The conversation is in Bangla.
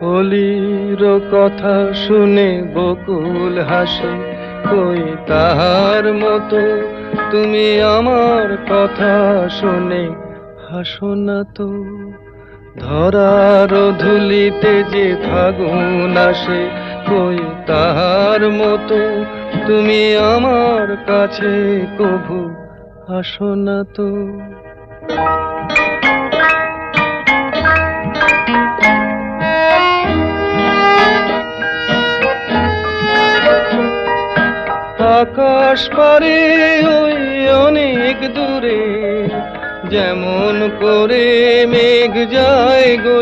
অলির কথা শুনে বকুল হাসে, কই তাহার মতো তুমি আমার কথা শুনে হাসো না তো। ধরার ধুলিতে যে ফাগুন আসে, কই তাহার মতো তুমি আমার কাছে কভু আসো না তো। আকাশ পারে ওই অনেক দূরে, যেমন করে মেঘ যায় গো